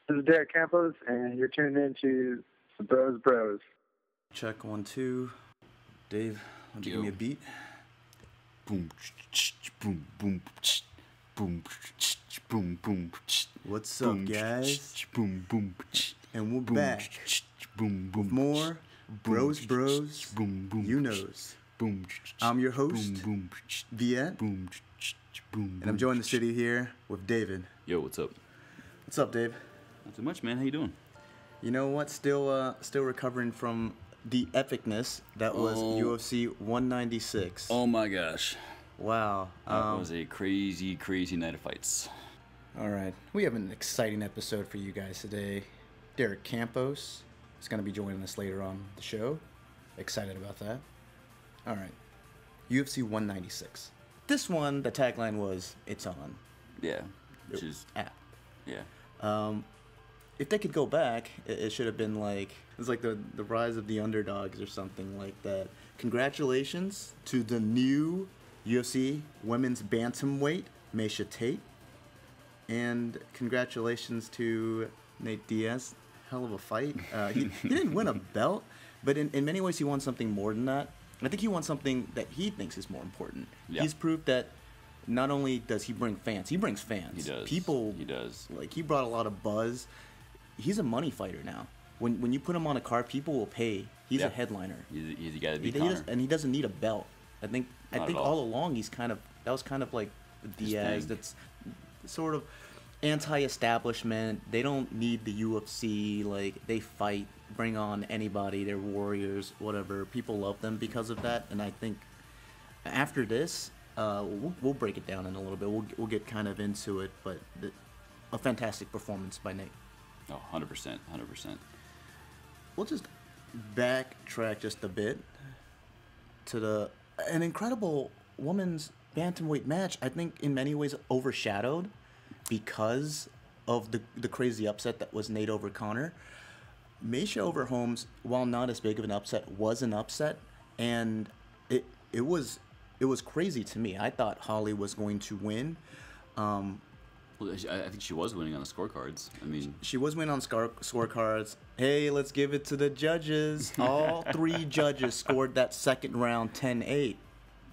This is Derek Campos, and you're tuned into the Bros. Check 1, 2. Dave, why don't you give me a beat? Boom, boom, boom, boom, boom, boom. What's up, guys? Boom, boom, and we're back boom, boom, with more Bros, boom, boom, you knows. Boom. I'm your host, boom, Pierre, boom, boom, and I'm joined the city here with David. Yo, what's up? What's up, Dave? Not too much, man. How you doing? You know what? Still recovering from the epicness that was UFC 196. Oh my gosh. Wow. That was a crazy, crazy night of fights. All right. We have an exciting episode for you guys today. Derek Campos is going to be joining us later on the show. Excited about that. All right. UFC 196. This one, the tagline was, "It's on." Yeah. Which is... app. Yeah. If they could go back, it should have been like, it's like the rise of the underdogs or something like that. Congratulations to the new UFC women's bantamweight, Miesha Tate. And congratulations to Nate Diaz. Hell of a fight. He didn't win a belt, but in many ways he won something more than that. I think he won something that he thinks is more important. Yeah. He's proved that not only does he bring fans, he brings fans. He does. He does. Like, he brought a lot of buzz. He's a money fighter now. When you put him on a card, people will pay. He's a headliner. He's a guy to beat Conor. And he doesn't need a belt. I think all along that was kind of like Diaz. That's sort of anti-establishment. They don't need the UFC. Like, they fight, bring on anybody. They're warriors, whatever. People love them because of that. And I think after this, we'll break it down in a little bit. We'll get kind of into it, but a fantastic performance by Nate. Oh, 100%, 100%. We'll just backtrack just a bit to an incredible women's bantamweight match. I think in many ways overshadowed because of the crazy upset that was Nate over Conor. Miesha over Holmes, while not as big of an upset, was an upset, and it was crazy to me. I thought Holly was going to win. Well, I think she was winning on the scorecards. I mean, she was winning on scorecards. Hey, let's give it to the judges. All three judges scored that second round 10-8.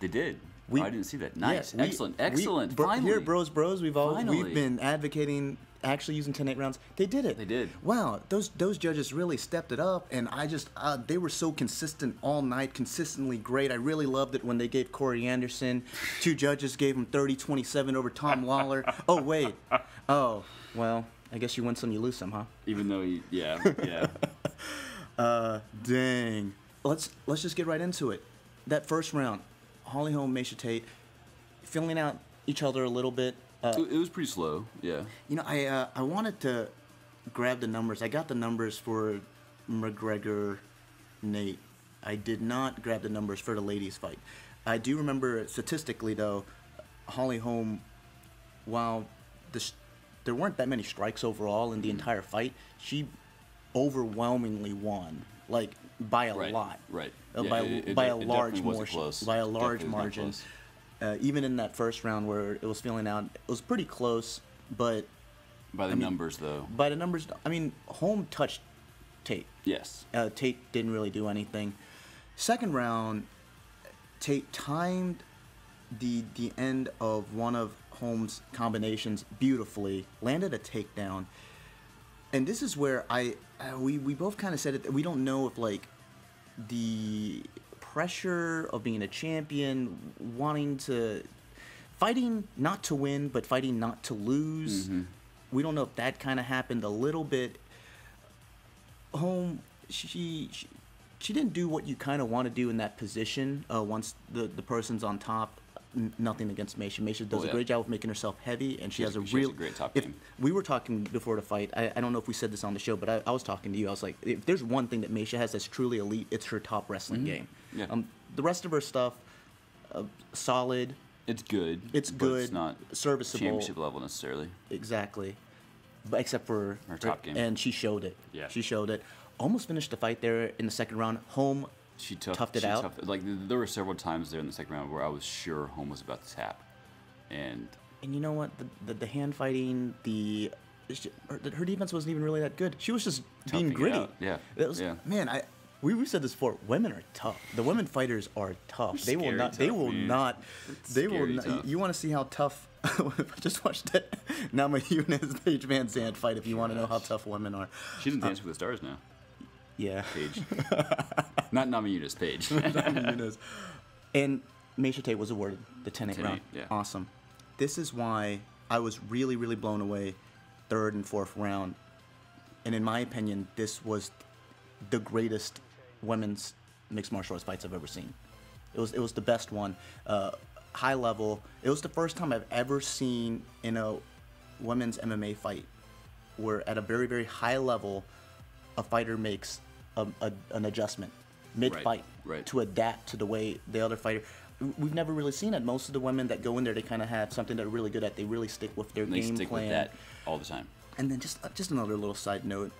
They did. I didn't see that. Nice. Yeah, Excellent. Finally. Here, Bros, we've been advocating actually using 10-8 rounds. They did it. They did. Wow, those judges really stepped it up, and they were so consistent all night, consistently great. I really loved it when they gave Corey Anderson. Two judges gave him 30-27 over Tom Lawler. Oh, wait. Oh, well, I guess you win some, you lose some, huh? Even though yeah. Dang. Let's just get right into it. That first round, Holly Holm, Miesha Tate, filling out each other a little bit. It was pretty slow, yeah. You know, I wanted to grab the numbers. I got the numbers for McGregor, Nate. I did not grab the numbers for the ladies' fight. I do remember statistically, though, Holly Holm, while there weren't that many strikes overall in the entire fight, she overwhelmingly won, like by a lot. Right. By a large margin. Close. Even in that first round where it was filling out, it was pretty close, but... By the numbers, though. By the numbers, I mean, Holm touched Tate. Yes. Tate didn't really do anything. Second round, Tate timed the end of one of Holm's combinations beautifully, landed a takedown, and this is where we both kind of said it. We don't know if, like, the pressure of being a champion, fighting not to win, but fighting not to lose. Mm-hmm. We don't know if that kind of happened a little bit. Holm, she didn't do what you kind of want to do in that position once the person's on top. Nothing against Miesha. Miesha does a great job of making herself heavy, and she has a great top game. We were talking before the fight. I don't know if we said this on the show, but I was talking to you. I was like, if there's one thing that Miesha has that's truly elite, it's her top wrestling game. Yeah. The rest of her stuff, solid. It's good. It's good. It's not serviceable. Championship level necessarily. Exactly, but except for her top game, and she showed it. Yeah, she showed it. Almost finished the fight there in the second round. Holm. She toughed it out. There were several times there in the second round where I was sure Holm was about to tap, and you know what, the hand fighting, the her defense wasn't even really that good. She was just being Toughing it gritty. out. Yeah. It was, Yeah. Man, we've said this before. Women are tough. The women fighters are tough. They will Scary not. tough, They will man. not. They will Scary not. tough. You want to see how tough? I just watched that Nama Yunus Paige Van Zandt fight. If you want to know how tough women are. She's in Dance with the Stars now. Yeah. Paige. Not Namajunas, Paige. Nama Yunus. And Miesha Tate was awarded the 10-8 round. yeah. Awesome. This is why I was really, really blown away. Third and fourth round. And in my opinion, this was the greatest women's mixed martial arts fights I've ever seen. It was the best one. High level. It was the first time I've ever seen in a women's MMA fight where at a very, very high level, a fighter makes an adjustment mid-fight Right. to adapt to the way the other fighter. We've never really seen it. Most of the women that go in there, they kind of have something they're really good at. They really stick with their They game stick plan. with that all the time. And then just another little side note,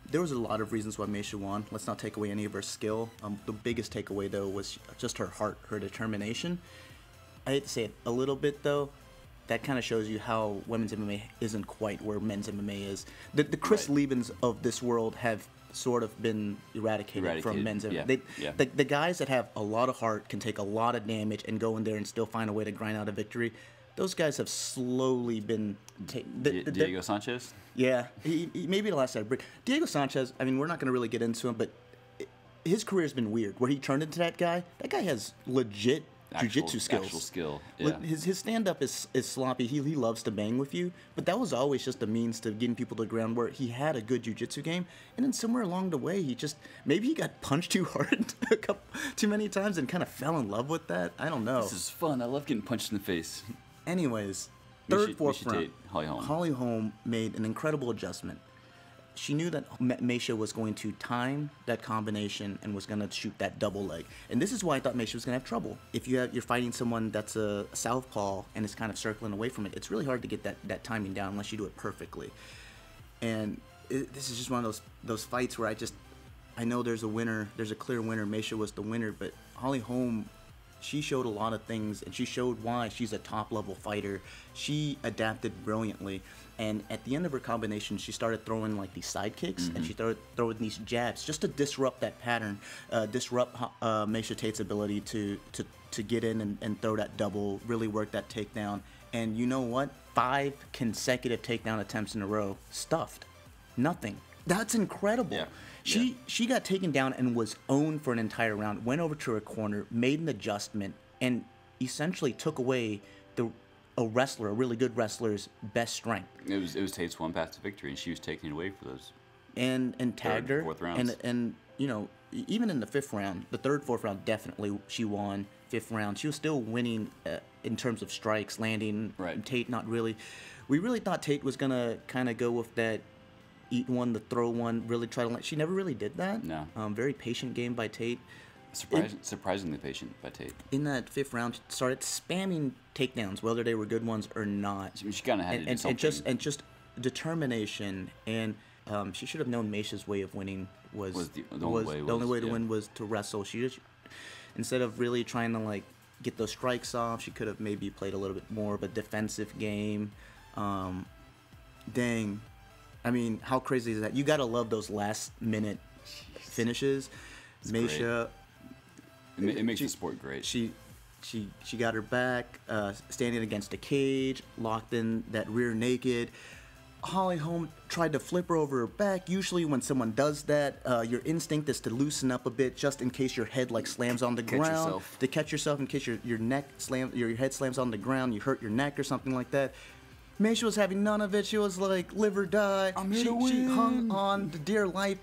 there was a lot of reasons why Miesha won. Let's not take away any of her skill. The biggest takeaway, though, was just her heart, her determination. I hate to say it a little bit, though. That kind of shows you how women's MMA isn't quite where men's MMA is. The Chris Liebens of this world have sort of been eradicated from men's MMA. Yeah. The guys that have a lot of heart can take a lot of damage and go in there and still find a way to grind out a victory. Those guys have slowly been Diego Sanchez? Yeah, he maybe the last break. Diego Sanchez, I mean, we're not going to really get into him, but his career has been weird. Where he turned into that guy has legit jiu-jitsu skills. Actual skill, yeah. His stand-up is sloppy. He loves to bang with you, but that was always just a means to getting people to the ground where he had a good jiu-jitsu game, and then somewhere along the way, maybe he got punched too hard too many times and kind of fell in love with that. I don't know. This is fun. I love getting punched in the face. Anyways, third, fourth Miesha round, Tate, Holly Holm. Holly Holm made an incredible adjustment. She knew that Miesha was going to time that combination and was going to shoot that double leg. And this is why I thought Miesha was going to have trouble. If you're fighting someone that's a southpaw and is kind of circling away from it, it's really hard to get that timing down unless you do it perfectly. And this is just one of those fights where I know there's a winner, there's a clear winner. Miesha was the winner, but Holly Holm, she showed a lot of things, and she showed why she's a top-level fighter. She adapted brilliantly, and at the end of her combination, she started throwing like these side kicks, and she started throwing these jabs just to disrupt that pattern, disrupt Miesha Tate's ability to get in and throw that double, really work that takedown. And you know what? 5 consecutive takedown attempts in a row, stuffed. Nothing. That's incredible. Yeah. She got taken down and was owned for an entire round, went over to her corner, made an adjustment, and essentially took away a really good wrestler's best strength. It was Tate's one path to victory, and she was taking it away for those. And tagged her. Fourth rounds. And you know, even in the fifth round, the third, fourth round, definitely she won. Fifth round, she was still winning in terms of strikes, landing. Right. Tate, not really. We really thought Tate was gonna kind of go with that eat one, the throw one, really try to land. She never really did that. No. Very patient game by Tate. Surprisingly patient by Tate. In that fifth round, she started spamming takedowns, whether they were good ones or not. She kind of had to do something. And just determination. And she should have known Miesha's way of winning was the only way to win was to wrestle. She just, instead of really trying to like get those strikes off, she could have maybe played a little bit more of a defensive game. Dang. I mean, how crazy is that? You gotta love those last minute finishes. It's Miesha, it makes the sport great. She got her back, standing against a cage, locked in that rear naked. Holly Holm tried to flip her over her back. Usually when someone does that, your instinct is to loosen up a bit just in case your head like slams on the ground. To catch yourself in case your head slams on the ground, you hurt your neck or something like that. Miesha was having none of it. She was like, live or die. She hung on to dear life.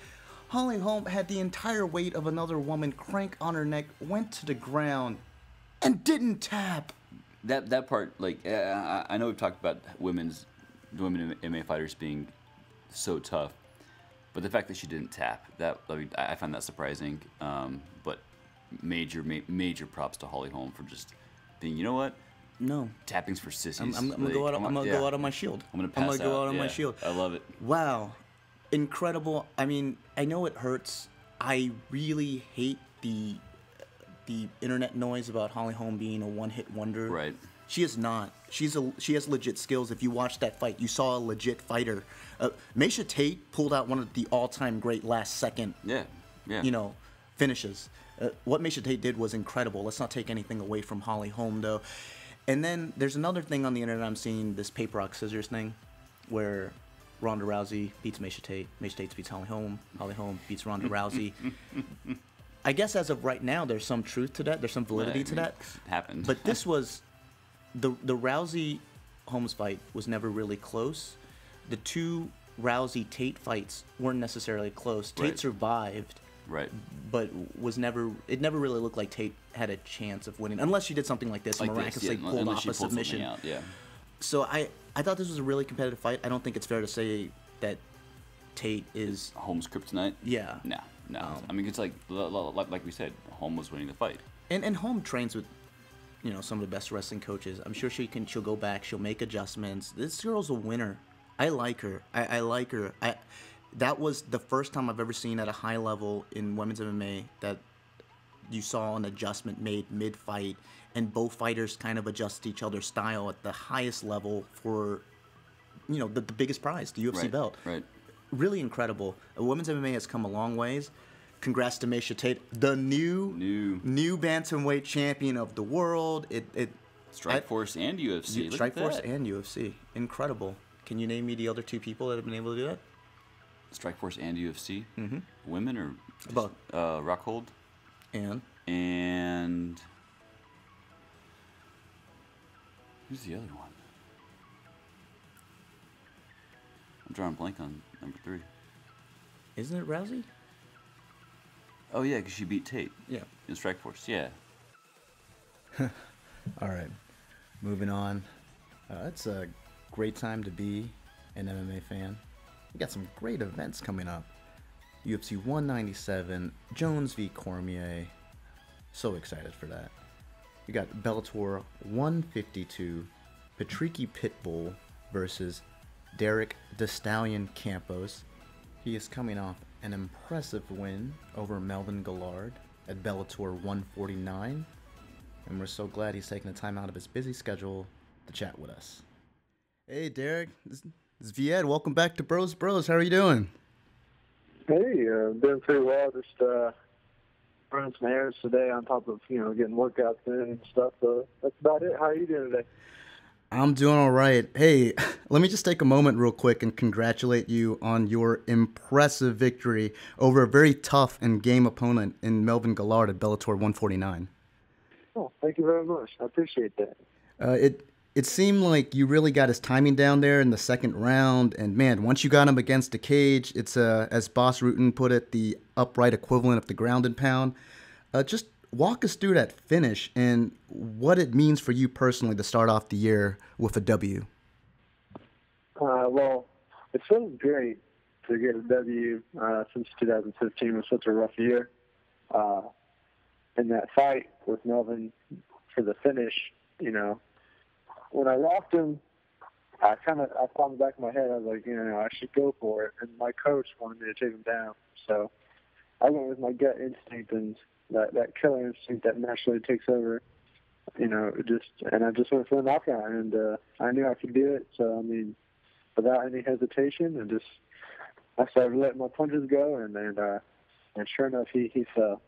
Holly Holm had the entire weight of another woman crank on her neck, went to the ground, and didn't tap. That part, like, I know we've talked about women MMA fighters being so tough, but the fact that she didn't tap, I find that surprising. But major props to Holly Holm for just being, you know what? No. Tapping's for sissies. I'm gonna go out on my shield. I'm gonna go out on my shield. I love it. Wow. Incredible. I mean, I know it hurts. I really hate the internet noise about Holly Holm being a one-hit wonder. Right. She is not. She has legit skills. If you watch that fight, you saw a legit fighter. Miesha Tate pulled out one of the all-time great last-second, finishes. What Miesha Tate did was incredible. Let's not take anything away from Holly Holm, though. And then there's another thing on the internet I'm seeing, this paper, rock, scissors thing, where Ronda Rousey beats Miesha Tate beats Holly Holm beats Ronda Rousey. I guess as of right now, there's some truth to that. There's some validity to that. Happened. But this was... The Rousey-Holmes fight was never really close. The two Rousey-Tate fights weren't necessarily close. Tate survived, but it never really looked like Tate had a chance of winning, unless she did something like this, miraculously pulled off a submission. So I thought this was a really competitive fight. I don't think it's fair to say that Tate is... Holmes' kryptonite? Yeah. No. I mean, it's like we said, Holm was winning the fight. And Holm trains with... some of the best wrestling coaches. I'm sure she'll go back. She'll make adjustments. This girl's a winner. I like her. I like her. That was the first time I've ever seen at a high level in women's MMA that you saw an adjustment made mid-fight, and both fighters kind of adjust each other's style at the highest level for, the biggest prize, the UFC belt. Right. Really incredible. Women's MMA has come a long ways. Congrats to Miesha Tate, the new bantamweight champion of the world. Strikeforce and UFC. Strikeforce and UFC. Incredible. Can you name me the other two people that have been able to do that? Strikeforce and UFC. Mm-hmm. Women or both? Rockhold. And who's the other one? I'm drawing a blank on number 3. Isn't it Rousey? Oh, yeah, because she beat Tate. Yeah. In Strikeforce, yeah. All right. Moving on. It's a great time to be an MMA fan. We got some great events coming up. UFC 197, Jones v. Cormier. So excited for that. We got Bellator 152, Patricky Pitbull versus Derek the Stallion Campos. He is coming off an impressive win over Melvin Gillard at Bellator 149, and we're so glad he's taking the time out of his busy schedule to chat with us. Hey, Derek, this is Viet. Welcome back to Bros. How are you doing? Hey, doing pretty well. Just running some errands today on top of, getting workouts in and stuff, so that's about it. How are you doing today? I'm doing all right. Hey, let me just take a moment real quick and congratulate you on your impressive victory over a very tough and game opponent in Melvin Gillard at Bellator 149. Oh, thank you very much. I appreciate that. It seemed like you really got his timing down there in the second round, and man, once you got him against the cage, it's, as Boss Rutan put it, the upright equivalent of the ground and pound. Just walk us through that finish and what it means for you personally to start off the year with a W. Well, it feels great to get a W since 2015 was such a rough year. In that fight with Melvin for the finish, when I walked him, I thought in the back of my head, I was like, I should go for it. And my coach wanted me to take him down. So I went with my gut instinct and that killer instinct that naturally takes over, and I just went for the knockout, and I knew I could do it. So, without any hesitation, I started letting my punches go, and sure enough, he fell.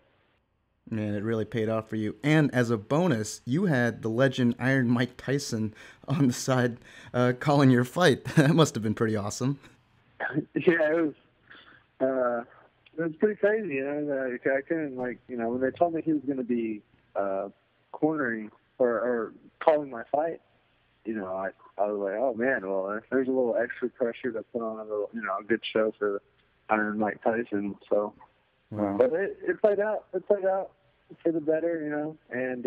Man, it really paid off for you. And as a bonus, you had the legend Iron Mike Tyson on the side calling your fight. That must have been pretty awesome. Yeah, it was pretty crazy, I couldn't, when they told me he was going to be cornering or calling my fight, I was like, oh, man, well, there's a little extra pressure to put on a good show for Iron Mike Tyson. So, wow. But it played out. It played out for the better, and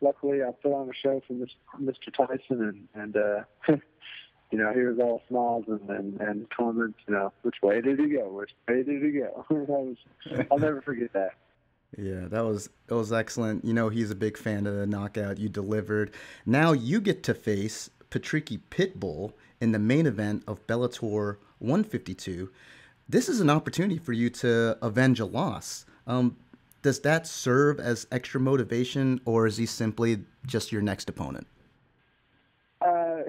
luckily I put on a show for Mr. Tyson, and he was all smiles and comments, which way did he go? Which way did he go? I'll never forget that. Yeah, it was excellent. He's a big fan of the knockout. You delivered. Now you get to face Patricky Pitbull in the main event of Bellator 152. This is an opportunity for you to avenge a loss. Does that serve as extra motivation, or is he simply just your next opponent?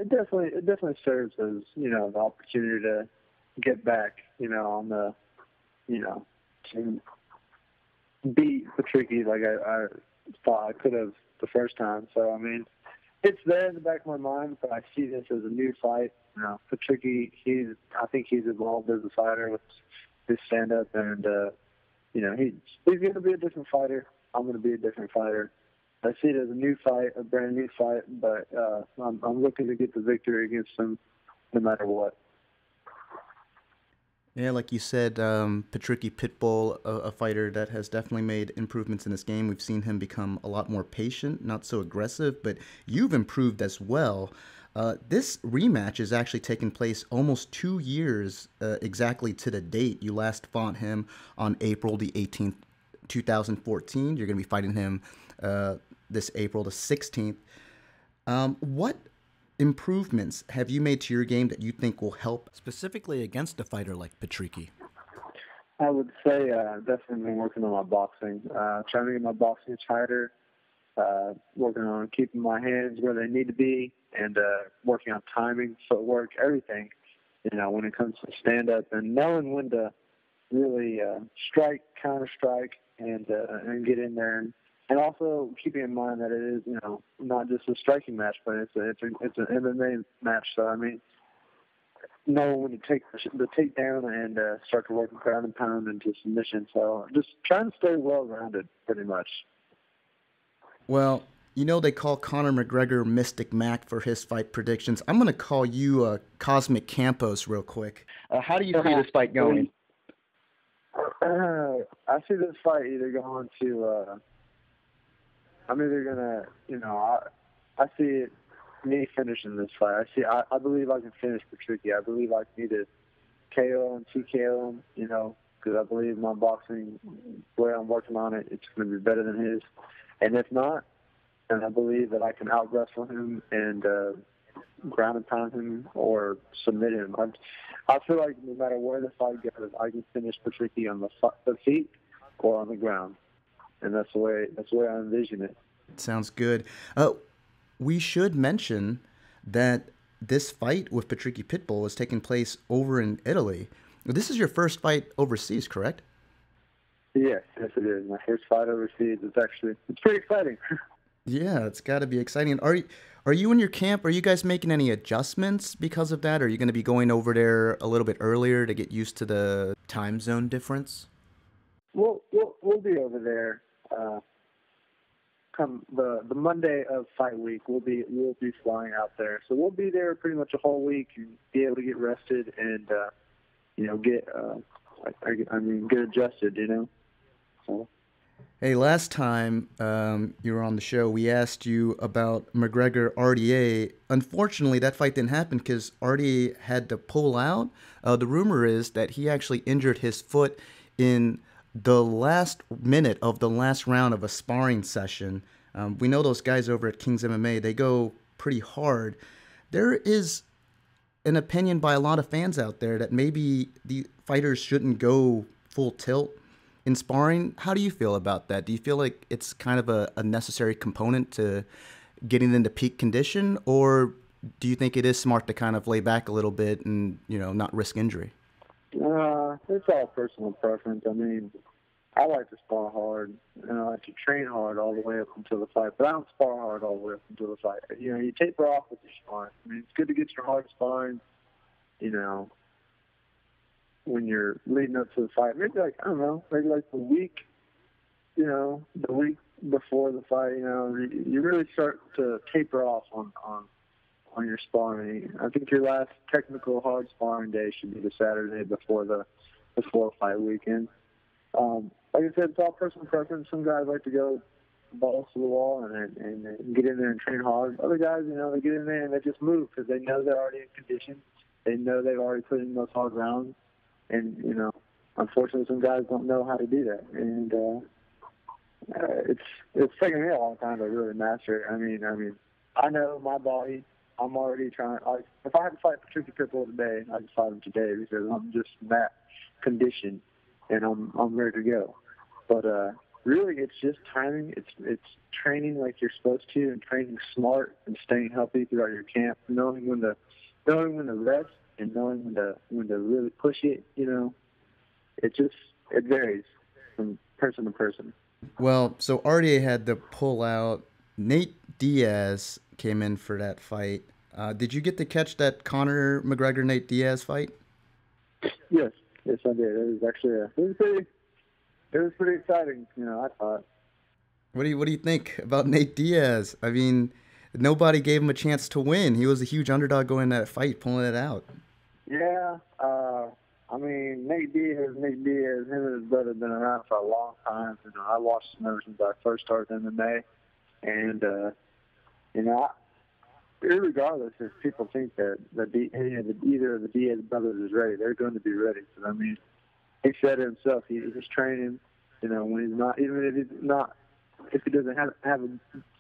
it definitely serves as, you know, the opportunity to get back, you know, on the, you know, to beat Patricky like I thought I could have the first time. So, I mean, it's there in the back of my mind, but I see this as a new fight. You know, Patricky, I think he's evolved as a fighter with his stand-up, and, you know, he's going to be a different fighter. I'm going to be a different fighter. I see it as a new fight, a brand new fight, but I'm looking to get the victory against him no matter what. Yeah, like you said, Patricky Pitbull, a fighter that has definitely made improvements in his game. We've seen him become a lot more patient, not so aggressive, but you've improved as well. This rematch is actually taking place almost 2 years exactly to the date. You last fought him on April the 18th, 2014. You're going to be fighting him this April the 16th. What improvements have you made to your game that you think will help specifically against a fighter like Patricky? I would say definitely been working on my boxing, trying to get my boxing tighter, working on keeping my hands where they need to be, and working on timing, footwork, everything, you know, when it comes to stand-up, and knowing when to really strike, counter-strike, and get in there. And also keeping in mind that it is, you know, not just a striking match, but it's an MMA match. So, I mean, knowing when to take the takedown and start to work ground and pound into submission. So just trying to stay well-rounded, pretty much. Well, you know they call Conor McGregor Mystic Mac for his fight predictions. I'm going to call you Cosmic Campos real quick. How do you see this fight going? I see this fight either going to... I'm either gonna, you know, I see it, me finishing this fight. I believe I can finish Patricky. I believe I can either KO and TKO him, you know, because I believe my boxing, the way I'm working on it, it's going to be better than his. And if not, then I believe that I can out-wrestle him and ground and pound him or submit him. I feel like no matter where the fight goes, I can finish Patricky on the feet or on the ground. And that's the way I envision it. Sounds good. We should mention that this fight with Patricky Pitbull is taking place over in Italy. This is your first fight overseas, correct? Yes, it is. My first fight overseas. It's pretty exciting. Yeah, it's got to be exciting. Are you in your camp? Are you guys making any adjustments because of that? Are you going to be going over there a little bit earlier to get used to the time zone difference? We'll be over there. Come the Monday of fight week, we'll be flying out there. So we'll be there pretty much a whole week and be able to get rested and you know, get adjusted, you know. So. Hey, last time you were on the show, we asked you about McGregor RDA. Unfortunately, that fight didn't happen because RDA had to pull out. The rumor is that he actually injured his foot in the last minute of the last round of a sparring session. We know those guys over at King's MMA, they go pretty hard. There is an opinion by a lot of fans out there that maybe the fighters shouldn't go full tilt in sparring. How do you feel about that? Do you feel like it's kind of a necessary component to getting into peak condition, or do you think it is smart to kind of lay back a little bit and, you know, not risk injury? It's all personal preference. I mean, I like to spar hard, and I like to train hard all the way up until the fight, but I don't spar hard all the way up until the fight. You know, you taper off with your sparring. I mean, it's good to get your hard sparring, you know, when you're leading up to the fight. Maybe like the week, you know, the week before the fight, you know, you really start to taper off on your sparring. I think your last technical hard sparring day should be the Saturday before fight weekend. Like I said, it's all personal preference. Some guys like to go balls to the wall and get in there and train hard. Other guys, you know, they get in there and they just move because they know they're already in condition. They know they've already put in those hard rounds. And, you know, unfortunately, some guys don't know how to do that. And it's taken me a long time to really master it. I mean, I know my body. I'm already trying. If I had to fight Patricky Pitbull today, I'd fight him today because I'm just in that condition and I'm ready to go. But really, it's just timing. It's training like you're supposed to, and training smart, and staying healthy throughout your camp, knowing when to rest, and knowing when to really push it. It varies from person to person. Well, so RDA had to pull out. Nate Diaz came in for that fight. Did you get to catch that Conor McGregor Nate Diaz fight? Yes, I did. It was actually it was pretty exciting. I thought. What do you think about Nate Diaz? I mean, nobody gave him a chance to win. He was a huge underdog going that fight, pulling it out. Yeah, I mean, Nate Diaz, him and his brother have been around for a long time. I watched them ever since I first started MMA, and regardless if people think that either of the Diaz brothers is ready, they're going to be ready. So, I mean, he said it himself. He's training. When he's not, even if he doesn't have a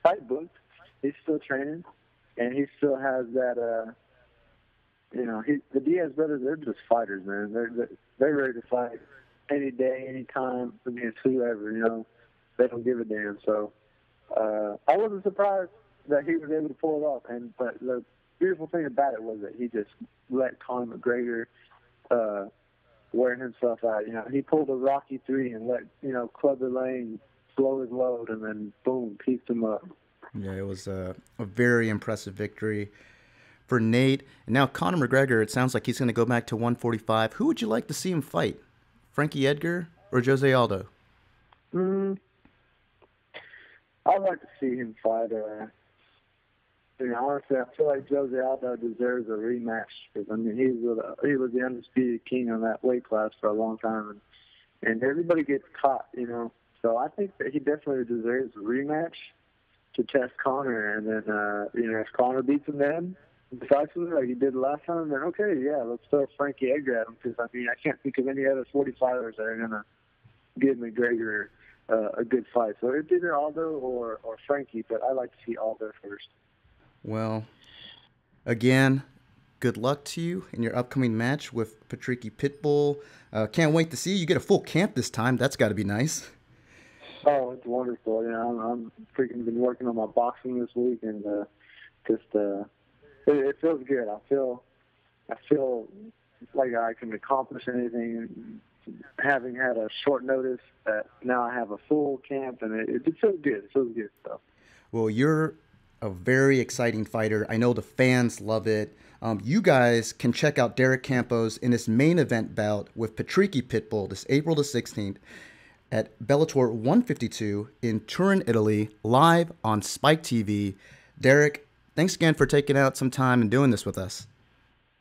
fight booked, he's still training, and he still has that. The Diaz brothers, they're just fighters, man. They're ready to fight any day, any time against whoever. They don't give a damn. So I wasn't surprised that he was able to pull it off. But the beautiful thing about it was that he just let Conor McGregor wear himself out. He pulled a Rocky 3 and let Clubber Lang slow his load, and then boom, pieced him up. Yeah, it was a very impressive victory for Nate. And now Conor McGregor, it sounds like he's going to go back to 145. Who would you like to see him fight? Frankie Edgar or Jose Aldo? I'd like to see him fight. Honestly, I feel like Jose Aldo deserves a rematch because he was the undisputed king on that weight class for a long time, and everybody gets caught, So I think that he definitely deserves a rematch to test Conor, and then if Conor beats him then decisively like he did last time, then okay, yeah, let's throw Frankie Edgar at him because I can't think of any other 45ers that are gonna give McGregor a good fight. So it's either Aldo or Frankie, but I like to see Aldo first. Well, again, good luck to you in your upcoming match with Patricky Pitbull. Can't wait to see you. You get a full camp this time. That's got to be nice. Oh, it's wonderful. I'm freaking been working on my boxing this week, and it feels good. I feel like I can accomplish anything, having had a short notice. That now I have a full camp, and it feels good. It feels good. So. Well, you're a very exciting fighter. I know the fans love it. You guys can check out Derek Campos in his main event bout with Patricky Pitbull this April the 16th at Bellator 152 in Turin, Italy, live on Spike TV. Derek, thanks again for taking out some time and doing this with us.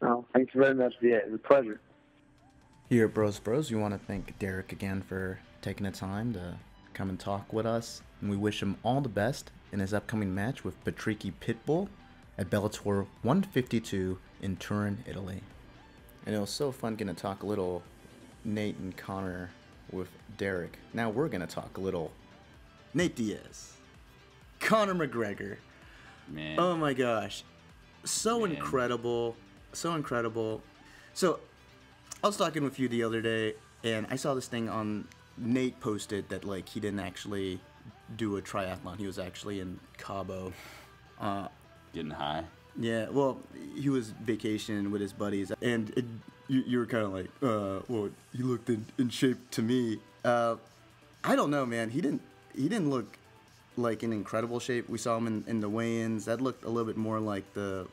Oh, thanks very much. Yeah, it was a pleasure. Here at Bros, we want to thank Derek again for taking the time to come and talk with us. And we wish him all the best in his upcoming match with Patricky Pitbull at Bellator 152 in Turin, Italy. And it was so fun getting to talk a little Nate and Conor with Derek. Now we're going to talk a little Nate Diaz, Conor McGregor. Man. Oh my gosh. So incredible. So incredible. So I was talking with you the other day, and I saw this thing on Nate posted that like he didn't actually do a triathlon. He was actually in Cabo. Getting high. Yeah, well, he was vacationing with his buddies, and you were kind of like, well, he looked in shape to me. I don't know, man. He didn't look like in incredible shape. We saw him in the weigh-ins. That looked a little bit more like the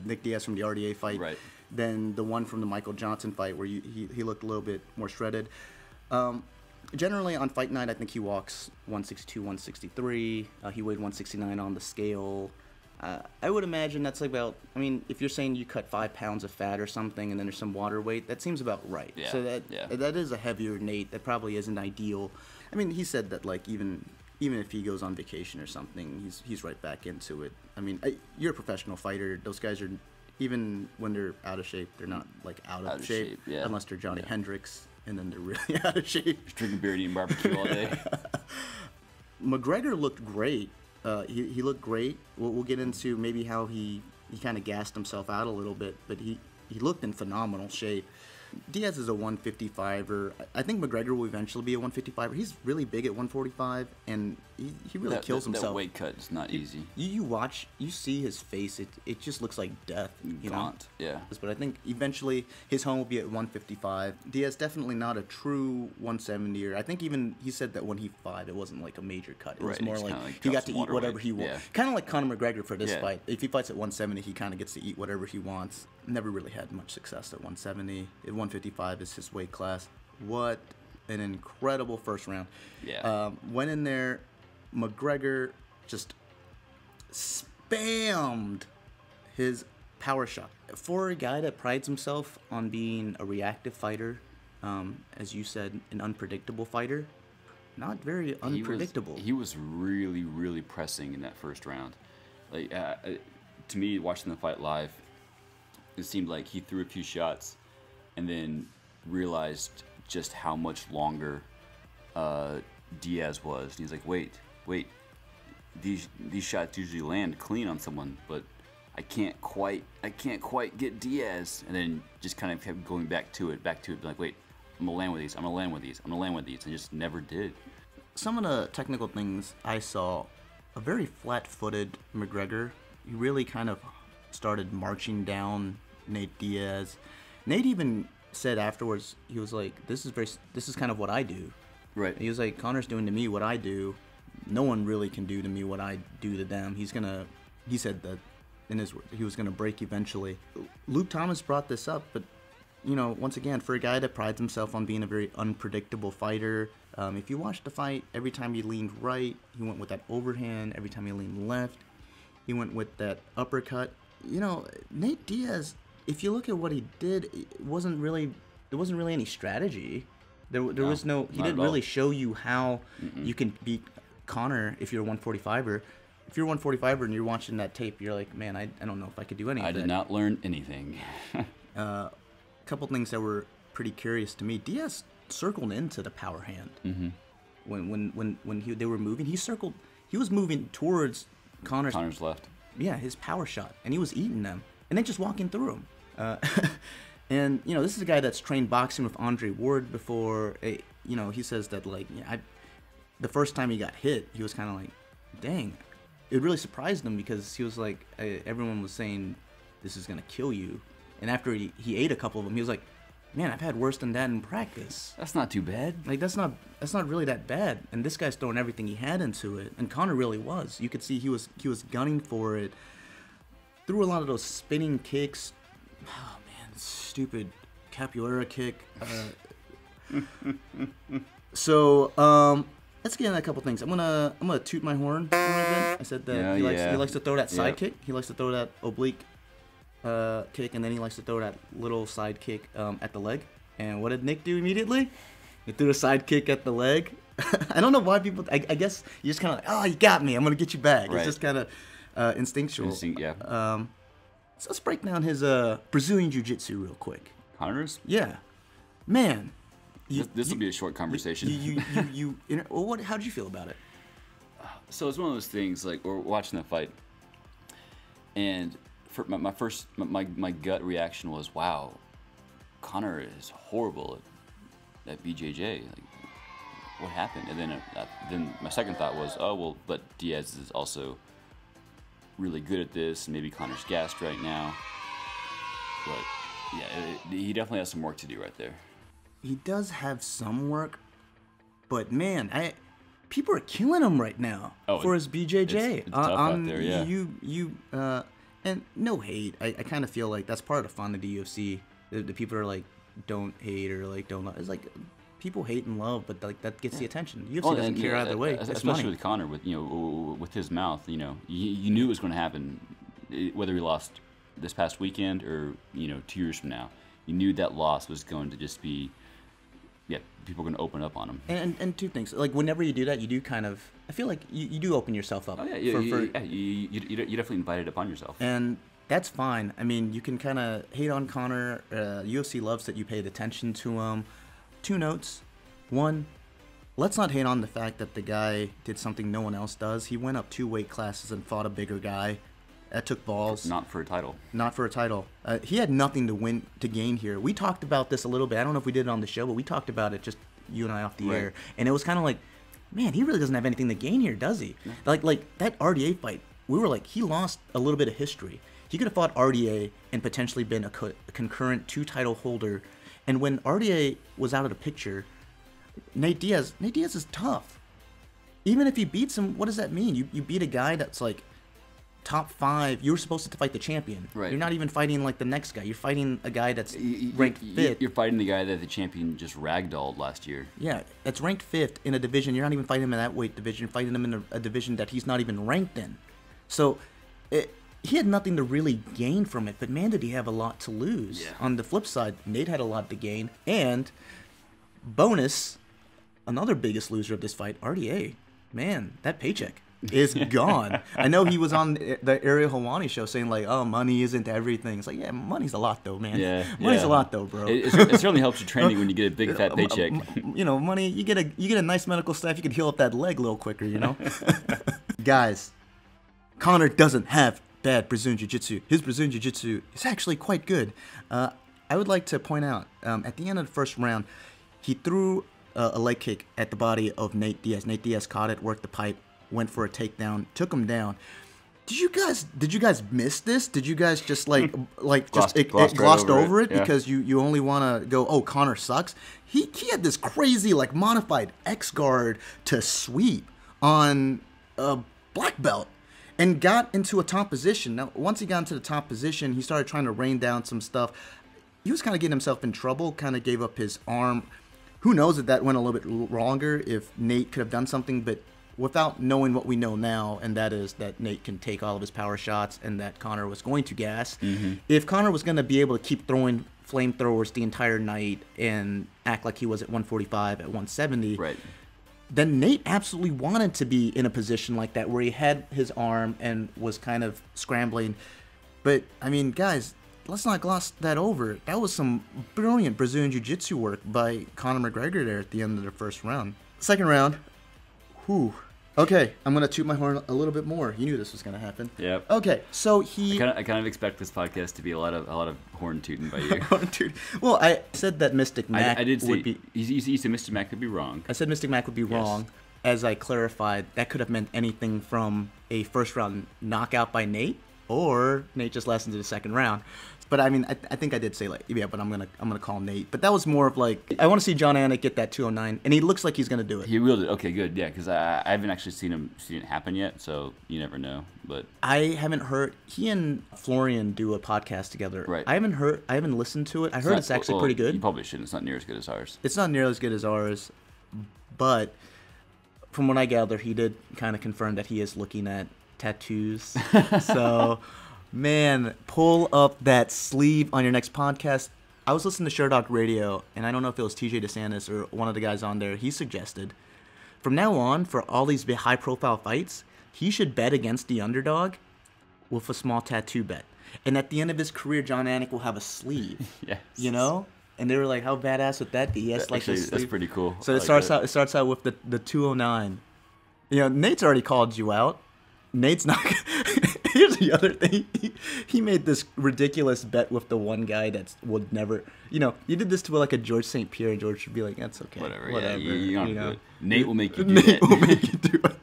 Nick Diaz from the RDA fight, right, than the one from the Michael Johnson fight where he looked a little bit more shredded. Generally on fight night, I think he walks 162, 163. He weighed 169 on the scale. I would imagine that's like about, I mean, if you're saying you cut 5 pounds of fat or something and then there's some water weight, that seems about right. Yeah, so that is a heavier Nate. That probably isn't ideal. I mean, he said that like even if he goes on vacation or something, he's right back into it. I mean, you're a professional fighter. Those guys are, even when they're out of shape, they're not like out of shape yeah. Unless they're Johnny Hendricks, and then they're really out of shape. Just drinking beer and eating barbecue all day. McGregor looked great. He looked great. We'll get into maybe how he kind of gassed himself out a little bit, but he looked in phenomenal shape. Diaz is a 155er. I think McGregor will eventually be a 155er. He's really big at 145, and he really kills himself. That weight cut is not easy. You watch, you see his face. It just looks like death. You Gaunt, know? yeah. But I think eventually his home will be at 155. Diaz definitely not a true 170er. I think even he said that when he fought, it wasn't like a major cut. It was more like he got to eat whatever he wanted. Yeah. Kind of like Conor McGregor for this fight. If he fights at 170, he kind of gets to eat whatever he wants. Never really had much success at 170. At 155 is his weight class. What an incredible first round. Yeah. Went in there, McGregor just spammed his power shot. For a guy that prides himself on being a reactive fighter, as you said, an unpredictable fighter, not very unpredictable. He was really, really pressing in that first round. Like to me, watching the fight live, it seemed like he threw a few shots and then realized just how much longer Diaz was. And he's like, wait, these shots usually land clean on someone, but I can't quite get Diaz. And then just kind of kept going back to it, like, wait, I'm gonna land with these, and just never did. Some of the technical things I saw, a very flat-footed McGregor. He really kind of started marching down Nate Diaz. Nate even said afterwards, he was like, this is kind of what I do. Right. He was like, Conor's doing to me what I do. No one really can do to me what I do to them. He said that in his words, he was gonna break eventually. Luke Thomas brought this up, but you know, once again, for a guy that prides himself on being a very unpredictable fighter, if you watch the fight, every time he leaned right, he went with that overhand. Every time he leaned left, he went with that uppercut. You know, Nate Diaz, if you look at what he did, there wasn't really any strategy. There was no. He didn't really show you how you can beat Conor if you're a 145er. If you're a 145er and you're watching that tape, you're like, man, I don't know if I could do anything. I did not learn anything. A couple things that were pretty curious to me. Diaz circled into the power hand. Mm-hmm. When they were moving, he was moving towards Conor's left. Yeah, his power shot, and he was eating them, and then just walking through them. And you know, this is a guy that's trained boxing with Andre Ward before. You know, he says that like, the first time he got hit, he was kind of like, dang. It really surprised him because he was like, everyone was saying, this is gonna kill you. And after he ate a couple of them, he was like, man, I've had worse than that in practice. That's not too bad. Like that's not really that bad. And this guy's throwing everything he had into it. And Conor really was. You could see he was gunning for it. Threw a lot of those spinning kicks. Oh man, stupid capoeira kick. So let's get into a couple things. I'm gonna toot my horn a little bit. I said that he likes to throw that side kick. He likes to throw that oblique kick, and then he likes to throw that little side kick at the leg. And what did Nick do immediately? He threw a side kick at the leg. I don't know why people. I guess you just kind of like, oh, you got me. I'm gonna get you back. Right. It's just kind of instinctual. Yeah. So let's break down his Brazilian Jiu-Jitsu real quick. Conor's? Yeah, man. This will be a short conversation. How did you feel about it? So it's one of those things, like, we're watching the fight, and for my gut reaction was, wow, Conor is horrible at BJJ. Like, what happened? And then my second thought was, oh well, but Diaz is also really good at this, and maybe Conor's gassed right now. But yeah, he definitely has some work to do right there. He does have some work, but man, people are killing him right now for his BJJ. It's tough out there, yeah. And no hate. I kind of feel like that's part of the fun of the UFC. The people are like, don't hate or like don't love. It's like people hate and love, but like that gets the attention. UFC doesn't care either way. Especially with Conor, with his mouth. You know, you knew it was going to happen, whether he lost this past weekend or 2 years from now. You knew that loss was going to just be. Yeah, people are going to open up on him. And two things. Like, whenever you do that, you do kind of... I feel like you do open yourself up. Oh, yeah. You definitely invite it upon yourself. And that's fine. I mean, you can kind of hate on Conor. UFC loves that you paid attention to him. 2 notes. 1, let's not hate on the fact that the guy did something no one else does. He went up 2 weight classes and fought a bigger guy. That took balls. Not for a title. Not for a title. He had nothing to gain here. We talked about this a little bit. I don't know if we did it on the show, but we talked about it, just you and I off the air. And it was kind of like, man, he really doesn't have anything to gain here, does he? No. Like that RDA fight, we were like, he lost a little bit of history. He could have fought RDA and potentially been a concurrent 2-title holder. And when RDA was out of the picture, Nate Diaz is tough. Even if he beats him, what does that mean? You beat a guy that's like top 5. You were supposed to fight the champion. Right. You're not even fighting like the next guy. You're fighting a guy that's ranked 5th. You're fighting the guy that the champion just ragdolled last year. Yeah, that's ranked 5th in a division. You're not even fighting him in that weight division. You're fighting him in a division that he's not even ranked in. So he had nothing to really gain from it, but man, did he have a lot to lose. Yeah. On the flip side, Nate had a lot to gain. And bonus, another biggest loser of this fight, RDA. Man, that paycheck is gone. I know he was on the Ariel Helwani show saying like, "Oh, money isn't everything." It's like, yeah, money's a lot though, man. Yeah, money's a lot though, bro. It certainly helps your training when you get a big fat paycheck. You know, money. You get a nice medical staff. You can heal up that leg a little quicker. You know, guys. Conor doesn't have bad Brazilian Jiu-Jitsu. His Brazilian Jiu-Jitsu is actually quite good. I would like to point out at the end of the first round, he threw a leg kick at the body of Nate Diaz. Nate Diaz caught it, worked the pipe, went for a takedown, took him down. Did you guys miss this? Did you guys just glossed over it because you only want to go, oh, Conor sucks? He had this crazy like modified X guard to sweep on a black belt and got into a top position. Now, once he got into the top position, he started trying to rain down some stuff. He was kind of getting himself in trouble, kind of gave up his arm. Who knows if that went a little bit longer, if Nate could have done something, but without knowing what we know now, and that is that Nate can take all of his power shots and that Conor was going to gas. Mm-hmm. If Conor was going to be able to keep throwing flamethrowers the entire night and act like he was at 145, at 170, right, then Nate absolutely wanted to be in a position like that where he had his arm and was kind of scrambling. But, I mean, guys, let's not gloss that over. That was some brilliant Brazilian Jiu-Jitsu work by Conor McGregor there at the end of the first round. Second round, whew. Okay, I'm going to toot my horn a little bit more. You knew this was going to happen. Yep. Okay, so I kind of expect this podcast to be a lot of horn tooting by you. Horn tooting. Well, I said that Mystic Mac would be... You said Mystic Mac could be wrong. I said Mystic Mac would be wrong. As I clarified, that could have meant anything from a first-round knockout by Nate, or Nate just lasts into the second round. But I mean, I think I did say like, yeah, but I'm gonna call Nate. But that was more of like, I want to see John Anik get that 209, and he looks like he's gonna do it. He will do it. Okay, good, yeah, because I haven't actually seen it happen yet, so you never know. But I haven't heard. He and Florian do a podcast together. Right. I haven't listened to it. I heard it's actually pretty good. You probably shouldn't. It's not near as good as ours. It's not nearly as good as ours, but from what I gather, he did kind of confirm that he is looking at tattoos. So. Man, pull up that sleeve on your next podcast. I was listening to Sherdog Radio, and I don't know if it was TJ DeSantis or one of the guys on there. He suggested, from now on, for all these high-profile fights, he should bet against the underdog with a small tattoo bet. And at the end of his career, John Anik will have a sleeve. Yes. You know? And they were like, how badass would that be? Yes, like actually, that's pretty cool. So it starts out with the 209. You know, Nate's already called you out. Nate's not. Here's the other thing. He made this ridiculous bet with the one guy that would never. You know, you did this to like a George St. Pierre. George would be like, "That's okay, whatever." Yeah, you know. Do it. Nate will make you do Nate will make you do it.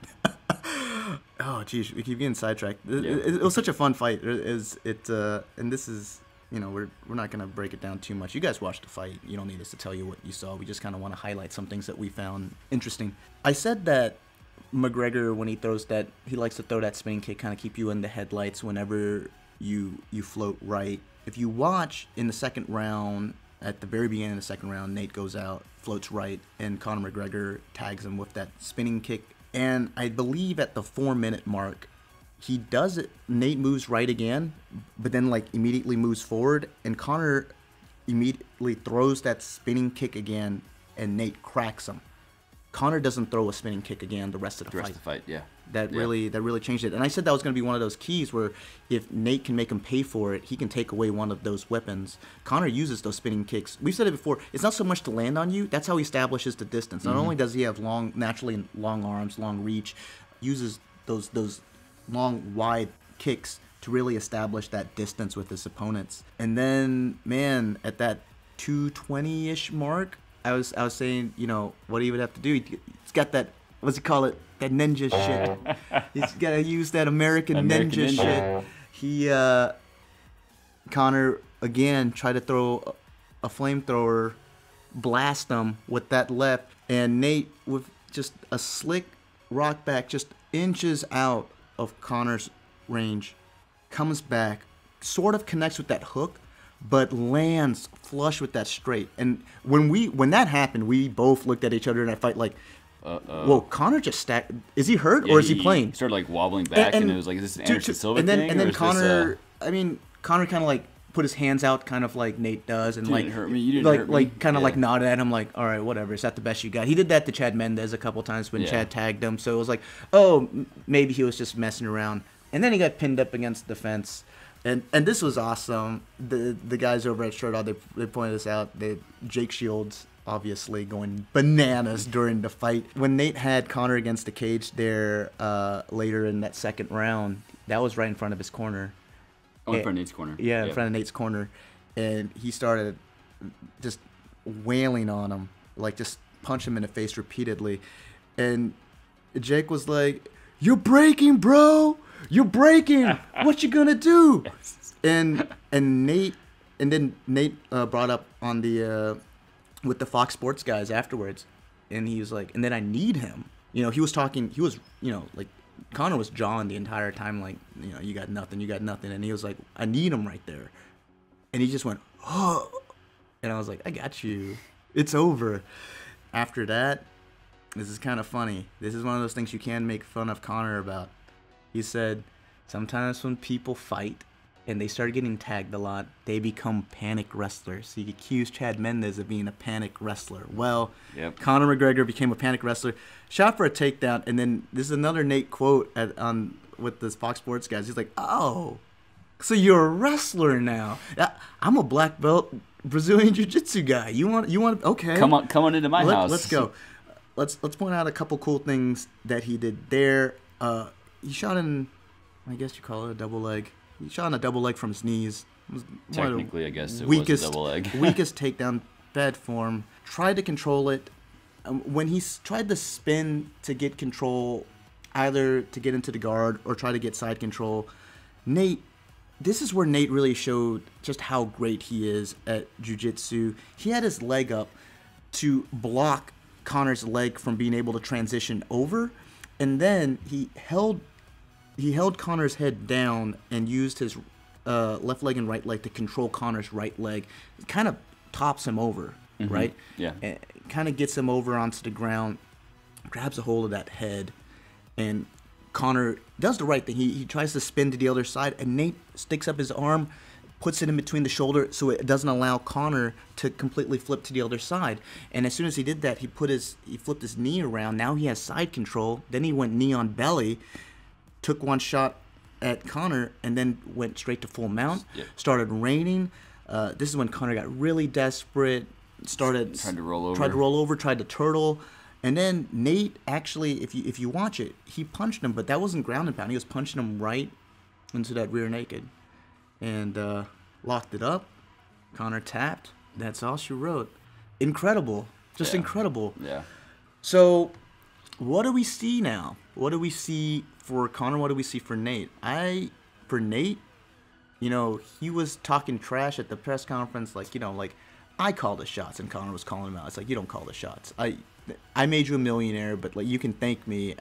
Oh, geez, we keep getting sidetracked. It was such a fun fight. And this is, you know, we're not gonna break it down too much. You guys watched the fight. You don't need us to tell you what you saw. We just kind of want to highlight some things that we found interesting. I said that McGregor, when he throws that, he likes to throw that spinning kick, kind of keep you in the headlights whenever you float right. If you watch in the second round, at the very beginning of the second round, Nate goes out, floats right, and Conor McGregor tags him with that spinning kick. And I believe at the 4-minute mark, he does it. Nate moves right again, but then like immediately moves forward, and Conor immediately throws that spinning kick again, and Nate cracks him. Conor doesn't throw a spinning kick again the rest of the fight. Yeah. That really changed it. And I said that was going to be one of those keys where if Nate can make him pay for it, he can take away one of those weapons. Conor uses those spinning kicks. We've said it before. It's not so much to land on you. That's how he establishes the distance. Not only does he have naturally long arms, long reach, uses those long, wide kicks to really establish that distance with his opponents. And then, man, at that 220-ish mark, I was saying, you know, what he would have to do. He's got that, what's he call it? That ninja shit. He's got to use that American ninja shit. He, Conor, again, tried to throw a flamethrower, blast him with that left, and Nate, with just a slick rock back, just inches out of Conor's range, comes back, sort of connects with that hook, but lands flush with that straight. And when that happened, we both looked at each other in that fight like, whoa, Conor just stacked. Is he hurt or is he playing? He started like wobbling back, and it was like, is this an Anderson Silva thing? And then Conor, Conor kind of like put his hands out, kind of like Nate does, and like hurt me. You didn't hurt me. Like kind of like nodded at him, like, all right, whatever. Is that the best you got? He did that to Chad Mendez a couple times when Chad tagged him, so it was like, oh, maybe he was just messing around. And then he got pinned up against the fence. And this was awesome. The guys over at Sherdog, they pointed this out. Jake Shields obviously going bananas during the fight. When Nate had Conor against the cage there later in that second round, that was right in front of his corner. Oh, in front of Nate's corner. Yeah, in front of Nate's corner. And he started just wailing on him, like just punch him in the face repeatedly. And Jake was like, "You're breaking, bro! You're breaking! What you gonna do?" And Nate, and then Nate brought up on the with the Fox Sports guys afterwards, and he was like, and then I need him. You know, he was talking. He was, you know, like Conor was jawing the entire time, like, you know, you got nothing, and he was like, I need him right there, and he just went, oh, and I was like, I got you. It's over. After that, this is kind of funny. This is one of those things you can make fun of Conor about. He said, sometimes when people fight and they start getting tagged a lot, they become panic wrestlers. He accused Chad Mendez of being a panic wrestler. Well, Conor McGregor became a panic wrestler, shot for a takedown, and then this is another Nate quote with the Fox Sports guys. He's like, oh, so you're a wrestler now. I'm a black belt Brazilian Jiu-Jitsu guy. You want okay. Come on into my house. Let's go. Let's point out a couple cool things that he did there. He shot in, I guess you call it a double leg. He shot in a double leg from his knees. Technically, I guess it was a double leg. Weakest takedown, bad form. Tried to control it. When he tried to spin to get control, either to get into the guard or try to get side control, this is where Nate really showed just how great he is at jiu-jitsu. He had his leg up to block Conor's leg from being able to transition over, and then he held Conor's head down and used his left leg and right leg to control Conor's right leg. It kind of tops him over, right? Yeah. And kind of gets him over onto the ground, grabs a hold of that head, and Conor does the right thing. He tries to spin to the other side, and Nate sticks up his arm, puts it in between the shoulder so it doesn't allow Conor to completely flip to the other side. And as soon as he did that, he flipped his knee around. Now he has side control. Then he went knee on belly, took one shot at Conor, and then went straight to full mount. Yep. Started raining. This is when Conor got really desperate. Tried to roll over. Tried to turtle. And then Nate actually, if you watch it, he punched him, but that wasn't ground and pound. He was punching him right into that rear naked, and locked it up. Conor tapped. That's all she wrote. Incredible, just incredible. Yeah. So, what do we see now? What do we see for Conor? What do we see for Nate? For Nate, you know, he was talking trash at the press conference, like, you know, like, I call the shots, and Conor was calling him out. It's like, you don't call the shots. I made you a millionaire, but like, you can thank me.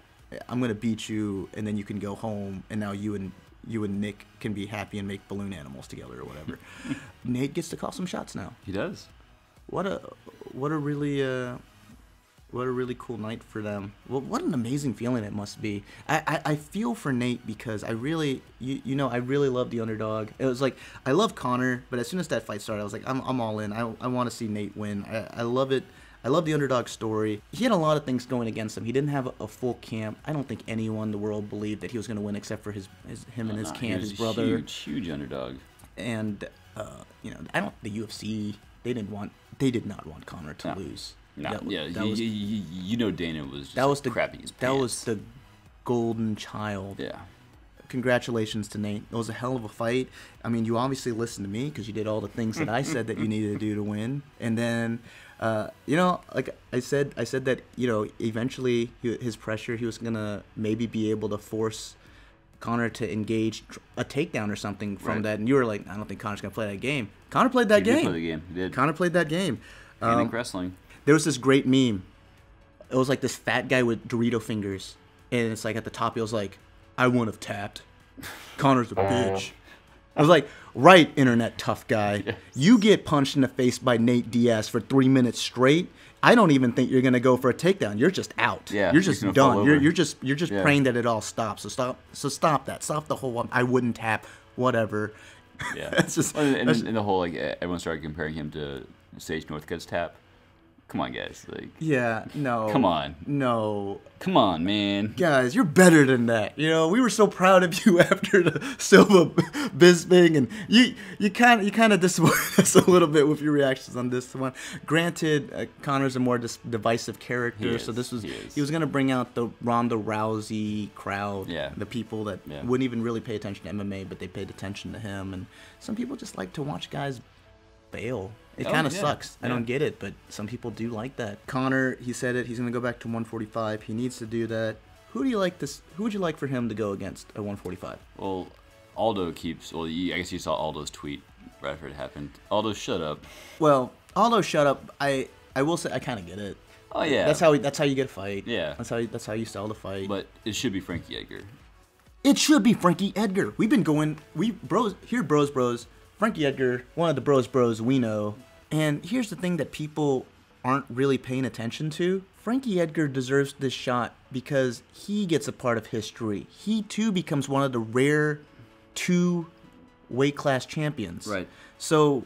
I'm gonna beat you, and then you can go home, and now you and Nick can be happy and make balloon animals together or whatever. Nate gets to call some shots now. He does. What a really cool night for them. Well, what an amazing feeling it must be. I feel for Nate because I really love the underdog. It was like, I love Conor, but as soon as that fight started, I was like, I'm all in. I want to see Nate win. I love it. I love the underdog story. He had a lot of things going against him. He didn't have a full camp. I don't think anyone in the world believed that he was going to win except for his camp, his brother. Huge underdog. And the UFC, they did not want Conor to lose. No, Dana was just that was the crapping his pants. That was the golden child. Yeah. congratulations to Nate. It was a hell of a fight. I mean, you obviously listened to me because you did all the things that I said that you needed to do to win. And then, like I said that, eventually his pressure, he was going to maybe be able to force Conor to engage a takedown or something from that. And you were like, I don't think Conor's going to play that game. Conor played that game. He did play the game. He did. Conor played that game. And wrestling. There was this great meme. It was like this fat guy with Dorito fingers. And it's like at the top, he was like, I wouldn't have tapped. Conor's a bitch. I was like, right, internet tough guy. Yes. You get punched in the face by Nate Diaz for 3 minutes straight. I don't even think you're gonna go for a takedown. You're just out. Yeah, you're just done. You're just Yeah. praying that it all stops. So stop that. Stop the whole. I wouldn't tap. Whatever. Yeah. It's just and the whole like everyone started comparing him to Sage Northcutt's tap. Come on, guys. Like. Yeah. No. Come on. No. Come on, man. Guys, you're better than that. We were so proud of you after the Silva Bisping, and you kind of disappointed us a little bit with your reactions on this one. Granted, Conor's a more divisive character, so he was gonna bring out the Ronda Rousey crowd, the people that wouldn't even really pay attention to MMA, but they paid attention to him, and some people just like to watch guys fail. It kind of sucks. I don't get it, but some people do like that. Conor, he said it. He's going to go back to 145. He needs to do that. Who would you like for him to go against at 145? Well, Aldo keeps. Well, I guess you saw Aldo's tweet right after it happened. Aldo, shut up. Well, Aldo, shut up. I will say I kind of get it. Oh yeah. That's how you get a fight. Yeah. That's how you sell the fight. But it should be Frankie Edgar. It should be Frankie Edgar. We've been going. Bros. Frankie Edgar, one of the bros we know. And here's the thing that people aren't really paying attention to. Frankie Edgar deserves this shot because he gets a part of history. He, too, becomes one of the rare 2 weight class champions. Right. So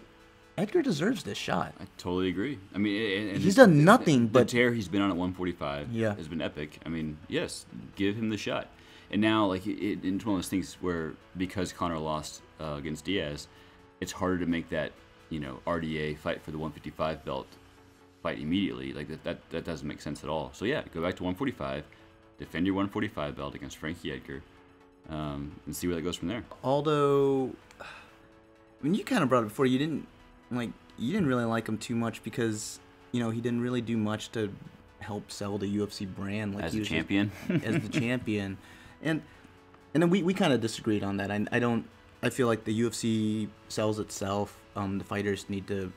Edgar deserves this shot. I totally agree. I mean, he's done nothing but... The tear he's been on at 145 has been epic. I mean, yes, give him the shot. And now, like, it's one of those things where because Conor lost against Diaz, it's harder to make that, RDA fight for the 155 belt fight immediately. Like that doesn't make sense at all. So yeah, go back to 145, defend your 145 belt against Frankie Edgar, and see where that goes from there. Aldo, I mean, you kind of brought it before. You didn't really like him too much because he didn't really do much to help sell the UFC brand. Like as a champion, as the champion, and then we kind of disagreed on that. I feel like the UFC sells itself. The fighters need to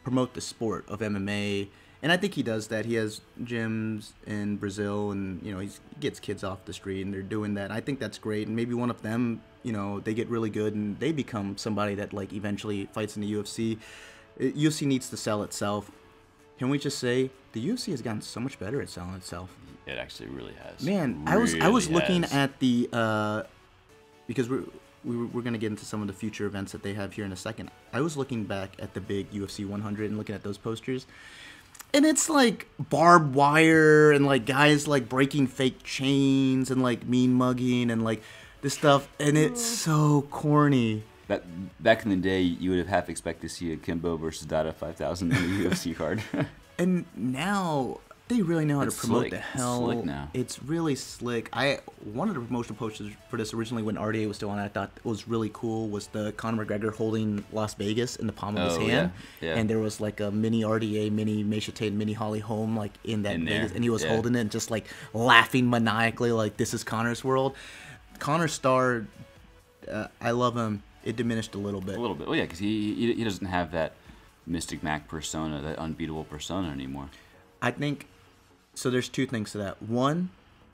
promote the sport of MMA, and I think he does that. He has gyms in Brazil, and he gets kids off the street, and they're doing that. I think that's great, and maybe one of them, they get really good, and they become somebody that like eventually fights in the UFC. UFC needs to sell itself. Can we just say the UFC has gotten so much better at selling itself? It actually really has. Man, I was looking at the because we're going to get into some of the future events that they have here in a second. I was looking back at the big UFC 100 and looking at those posters, and it's like barbed wire and like guys like breaking fake chains and like mean mugging and like this stuff, and it's so corny. Back in the day, you would have half expected to see a Kimbo versus Dada 5000 in the UFC card. And now they really know how to promote slick. the hell. It's slick now. It's really slick. One of the promotional posters for this originally when RDA was still on, I thought it was really cool, was the Conor McGregor holding Las Vegas in the palm of his hand. Yeah. And there was like a mini RDA, mini Miesha Tate, mini Holly Holm like in that Vegas, and he was holding it and just like laughing maniacally like this is Conor's world. Conor's star, I love him. It diminished a little bit. A little bit. Well, yeah, because he doesn't have that Mystic Mac persona, that unbeatable persona anymore. I think, so there's two things to that. One,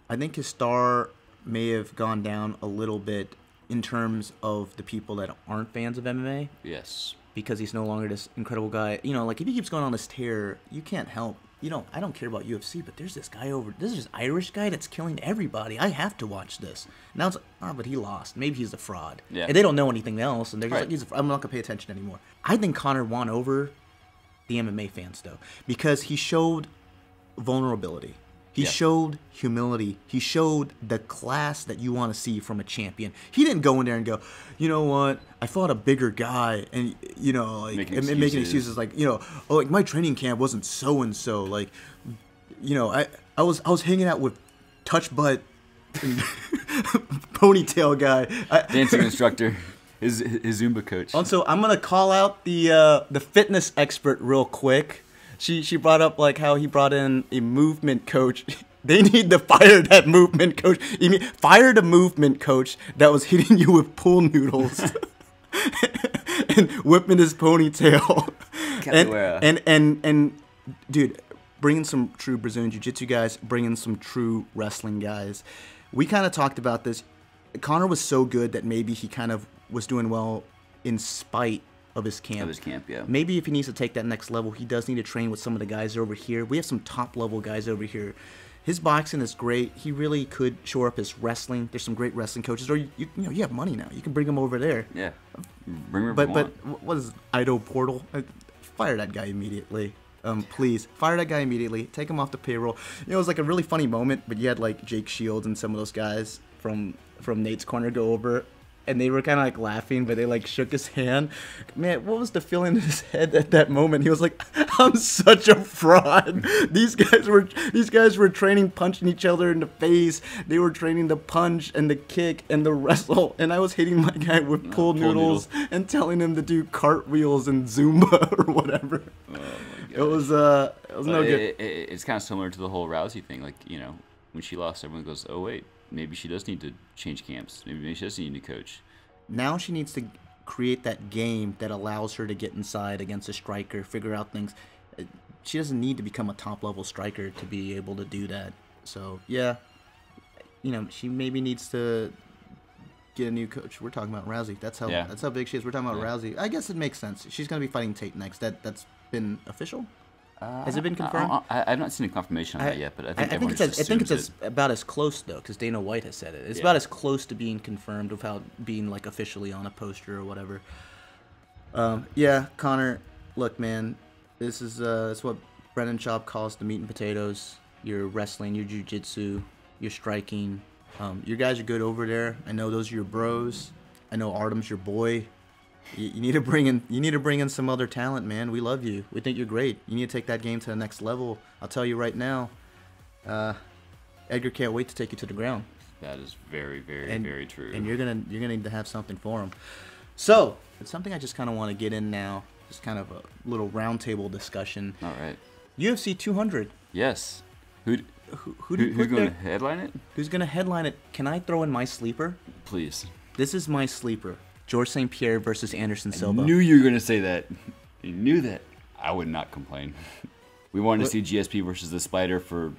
I think his star may have gone down a little bit in terms of the people that aren't fans of MMA. Yes. Because he's no longer this incredible guy. Like if he keeps going on this tear, you can't help. I don't care about UFC, but there's this Irish guy that's killing everybody. I have to watch this. Now it's like, but he lost. Maybe he's a fraud. Yeah. And they don't know anything else, and they're just like, I'm not going to pay attention anymore. I think Conor won over the MMA fans, though, because he showed vulnerability. He showed humility. He showed the class that you want to see from a champion. He didn't go in there and go, you know what, I fought a bigger guy, and making excuses like, like my training camp wasn't so and so. Like, I was hanging out with touch butt ponytail guy. Dancing instructor. His Zumba coach. Also, I'm gonna call out the fitness expert real quick. She brought up like how he brought in a movement coach. They need to fire that movement coach. You mean fire the movement coach that was hitting you with pool noodles and whipping his ponytail. And dude, bringing some true Brazilian Jiu-Jitsu guys, bringing some true wrestling guys. We kind of talked about this. Conor was so good that maybe he kind of was doing well in spite of his camp. Yeah. Maybe if he needs to take that next level, he does need to train with some of the guys over here. We have some top-level guys over here. His boxing is great. He really could shore up his wrestling. There's some great wrestling coaches. Or, you have money now. You can bring him over there. Yeah. Bring him But what is Ido Portal? Fire that guy immediately. Please, fire that guy immediately. Take him off the payroll. It was like a really funny moment, but you had like Jake Shields and some of those guys from Nate's corner go over, and they were kind of like laughing, but they like shook his hand. Man, what was the feeling in his head at that moment? He was like, "I'm such a fraud." These guys were training punching each other in the face. They were training the punch and the kick and the wrestle, and I was hitting my guy with pool noodles and telling him to do cartwheels and Zumba or whatever. Oh my It was no good. It's kind of similar to the whole Rousey thing. Like, when she lost, everyone goes, "Oh wait, maybe she does need to change camps. Maybe she does need a coach." Now she needs to create that game that allows her to get inside against a striker, figure out things. She doesn't need to become a top-level striker to be able to do that. So, yeah, she maybe needs to get a new coach. We're talking about Rousey. That's how big she is. We're talking about Rousey. I guess it makes sense. She's going to be fighting Tate next. That's been official? Has it been confirmed? I've not seen a confirmation on that yet, but I think it's about as close though, because Dana White has said it. It's about as close to being confirmed without being like officially on a poster or whatever. Conor, look, man, this is it's what Brennan Schaub calls the meat and potatoes. Your wrestling, your jiu-jitsu, your striking. Your guys are good over there. I know those are your bros. I know Artem's your boy. You need to bring in some other talent, man. We love you. We think you're great. You need to take that game to the next level. I'll tell you right now, Edgar can't wait to take you to the ground. That is very, very, very true. And you're gonna need to have something for him. So it's something I just kind of want to get in now. Just kind of a little roundtable discussion. All right. UFC 200. Yes. Who's going to headline it? Who's going to headline it? Can I throw in my sleeper? Please. This is my sleeper. George St. Pierre versus Anderson Silva. I knew you were going to say that. You knew that. I would not complain. We wanted to see GSP versus the Spider for,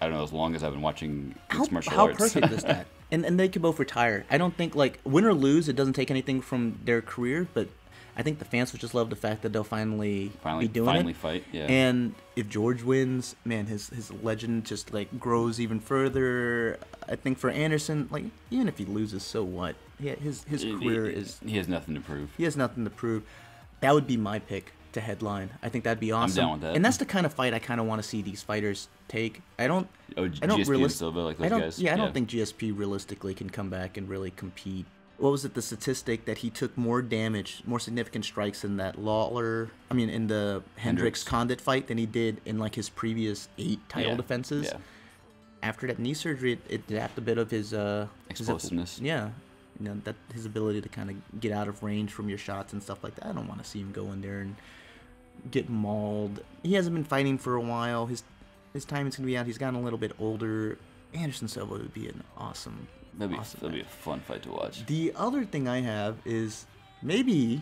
I don't know, as long as I've been watching mixed martial arts. How perfect is that? And they could both retire. I don't think, like, win or lose, it doesn't take anything from their career, but I think the fans would just love the fact that they'll finally be doing it. Fight, yeah. And if George wins, man, his legend just, like, grows even further. I think for Anderson, like, even if he loses, so what? His career is... He has nothing to prove. He has nothing to prove. That would be my pick to headline. I think that'd be awesome. I'm down with that. And that's the kind of fight I kind of want to see these fighters take. GSP and Silva, like those guys? Yeah, I don't think GSP realistically can come back and really compete. What was it, the statistic that he took more damage, more significant strikes in that in the Hendricks Condit fight than he did in, like, his previous 8 title defenses? Yeah. After that knee surgery, it zapped a bit of his... explosiveness. That his ability to kind of get out of range from your shots and stuff like that. I don't want to see him go in there and get mauled. He hasn't been fighting for a while. His timing's going to be out. He's gotten a little bit older. Anderson Silva would be an awesome... That'd be a fun fight to watch. The other thing I have is maybe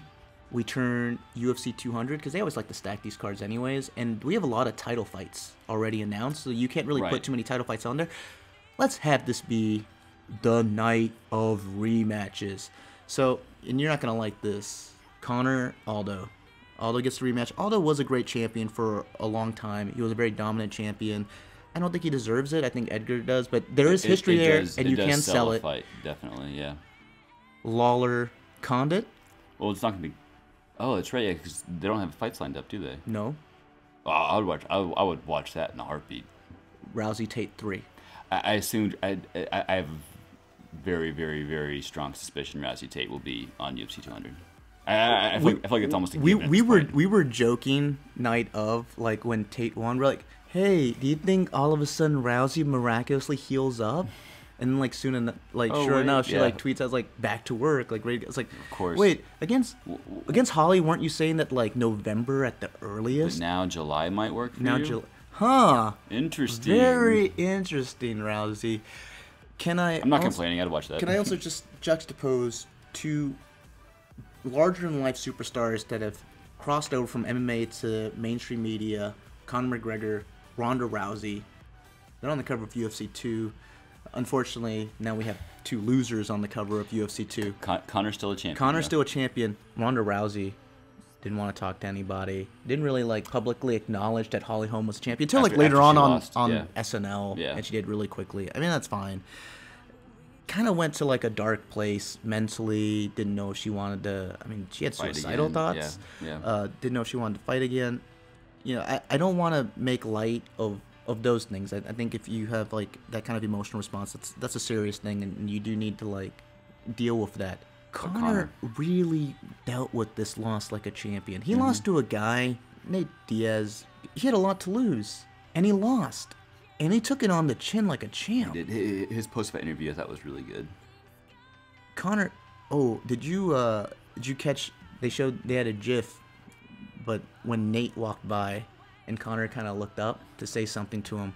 we turn UFC 200, because they always like to stack these cards anyways, and we have a lot of title fights already announced, so you can't really put too many title fights on there. Let's have this be the night of rematches. So, and you're not going to like this. Conor, Aldo. Aldo gets the rematch. Aldo was a great champion for a long time. He was a very dominant champion. I don't think he deserves it. I think Edgar does, but there is history there, and you can sell it. Fight, definitely, yeah. Lawler, Condit. Well, it's not gonna be. Oh, that's right. Yeah, because they don't have fights lined up, do they? No. Oh, I would watch that in a heartbeat. Rousey Tate 3. I assumed. I have very, very, very strong suspicion Rousey Tate will be on UFC 200. I feel like it's almost a given. We were joking night of, like, when Tate won. We're like, hey, do you think all of a sudden Rousey miraculously heals up? And then, like, Oh, sure right, enough, she yeah. like tweets as like back to work, like ready. It's like, Of course. wait, against Holly, weren't you saying that like November at the But earliest? now July might work for Now you. July, huh? Interesting. Very interesting, Rousey. I'm not complaining. I'd watch that. Can I also just juxtapose two larger-than-life superstars that have crossed over from MMA to mainstream media? Conor McGregor, Ronda Rousey. They're on the cover of UFC 2. Unfortunately, now we have two losers on the cover of UFC 2. Conor's still a champion. Conor's still a champion. Ronda Rousey didn't want to talk to anybody. Didn't really like publicly acknowledge that Holly Holm was a champion until like later on SNL, Yeah. and she did really quickly. I mean, that's fine. Kind of went to like a dark place mentally. Didn't know if she wanted to. I mean, she had Fight suicidal again. thoughts. Yeah. Didn't know if she wanted to fight again. You know, I don't want to make light of those things. I think if you have like that kind of emotional response, that's a serious thing, and you do need to like deal with that. Conor really dealt with this loss like a champion. He lost to a guy, Nate Diaz. He had a lot to lose, and he lost, and he took it on the chin like a champ. His post-fight interview I thought was really good. Conor, did you catch? They had a GIF, but when Nate walked by, and Conor kind of looked up to say something to him.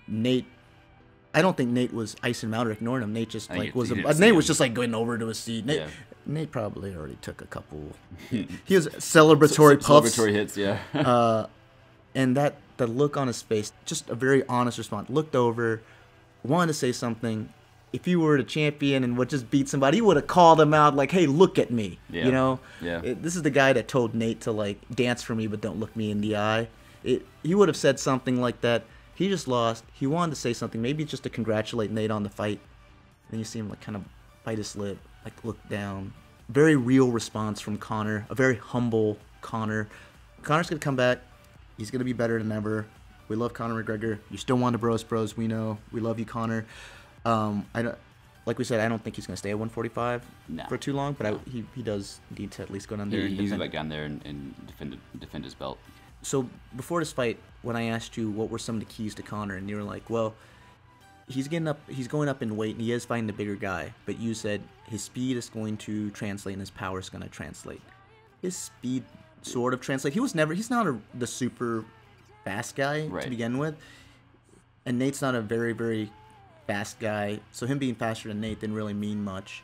Nate, I don't think Nate was icing him out or ignoring him. Nate just like was just like going over to his seat. Nate probably already took a couple. He was celebratory puffs. Celebratory hits, yeah. And the look on his face, just a very honest response. Looked over, wanted to say something. If you were the champion and would just beat somebody, he would have called him out like, "Hey, look at me." Yeah. You know? Yeah. This is the guy that told Nate to like dance for me, but don't look me in the eye. He would have said something like that. He just lost. He wanted to say something, maybe just to congratulate Nate on the fight. Then you see him like kind of bite his lip, like look down. Very real response from Conor. A very humble Conor. Conor's gonna come back. He's gonna be better than ever. We love Conor McGregor. You still want to bros. We know. We love you, Conor. Like we said, I don't think he's going to stay at 145 for too long, but he does need to at least go down there. He's going back down there and defend his belt. So before this fight, when I asked you what were some of the keys to Conor, and you were like, well, he's going up in weight, and he is fighting the bigger guy, but you said his speed is going to translate and his power is going to translate. His speed sort of translate. He's not the super fast guy to begin with, and Nate's not a very, very fast guy, so him being faster than Nate didn't really mean much.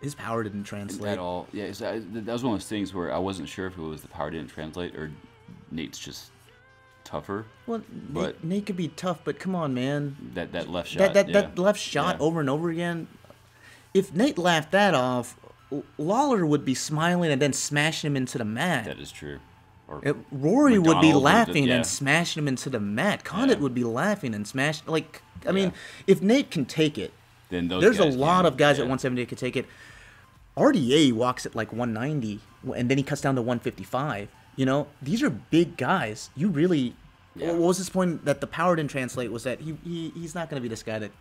His power didn't translate at all. Yeah, that was one of those things where I wasn't sure if it was the power didn't translate or Nate's just tougher. Well, Nate could be tough, but come on, man. That left shot. That left shot over and over again. If Nate laughed that off, Lawler would be smiling and then smashing him into the mat. That is true. Rory would be laughing and smashing him into the mat. Condit would be laughing and smashing. Like, I mean, if Nate can take it, then there's a lot of guys at 170 that can take it. RDA walks at like 190, and then he cuts down to 155. You know, these are big guys. You really, what was his point that the power didn't translate was that he's not going to be this guy that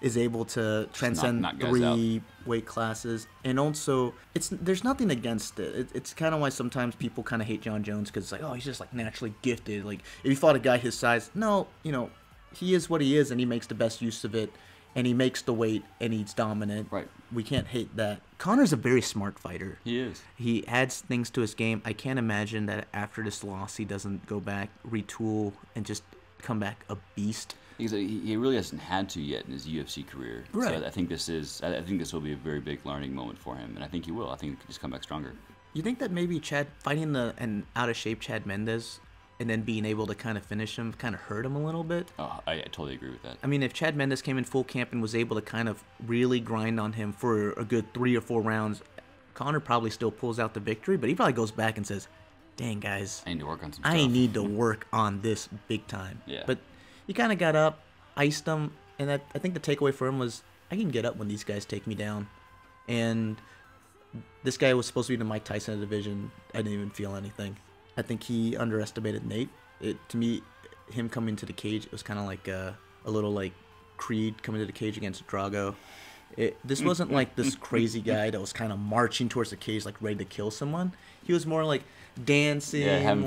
is able to transcend three weight classes. And also, there's nothing against it. It's kind of why sometimes people kind of hate John Jones because it's like, oh, he's just like naturally gifted. Like if you fought a guy his size, no, you know, he is what he is, and he makes the best use of it, and he makes the weight, and he's dominant. Right. We can't hate that. Conor's a very smart fighter. He is. He adds things to his game. I can't imagine that after this loss, he doesn't go back, retool, and just come back a beast. Because he really hasn't had to yet in his UFC career. Right. So I think this will be a very big learning moment for him, and I think he will. I think he can just come back stronger. You think that maybe Chad fighting an out of shape Chad Mendes and then being able to kind of finish him kind of hurt him a little bit? Oh, I totally agree with that. I mean, if Chad Mendes came in full camp and was able to kind of really grind on him for a good 3 or 4 rounds, Conor probably still pulls out the victory, but he probably goes back and says, dang, guys, I need to work on some stuff. I need to work on this big time. Yeah. But he kind of got up, iced him, and I think the takeaway for him was, I can get up when these guys take me down. And this guy was supposed to be the Mike Tyson of the division. I didn't even feel anything. I think he underestimated Nate. To me, him coming to the cage, it was kind of like a little like Creed coming to the cage against Drago. This wasn't like this crazy guy that was kind of marching towards the cage, like ready to kill someone. He was more like dancing, having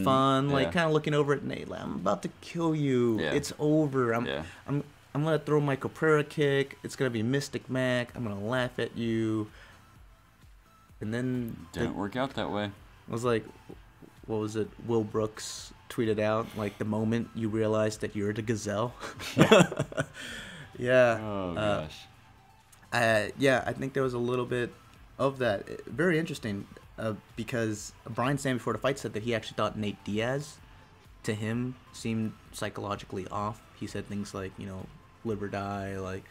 fun, yeah. like kind of looking over at Nate. Like, I'm about to kill you. Yeah. It's over. I'm gonna throw my Capoeira kick. It's gonna be Mystic Mac. I'm gonna laugh at you. And then didn't work out that way. I was like, what was it? Will Brooks tweeted out like the moment you realize that you're the gazelle. Yeah. Oh gosh. I think there was a little bit of that. Very interesting, because Brian Sam before the fight said that he actually thought Nate Diaz, to him, seemed psychologically off. He said things like, live or die, like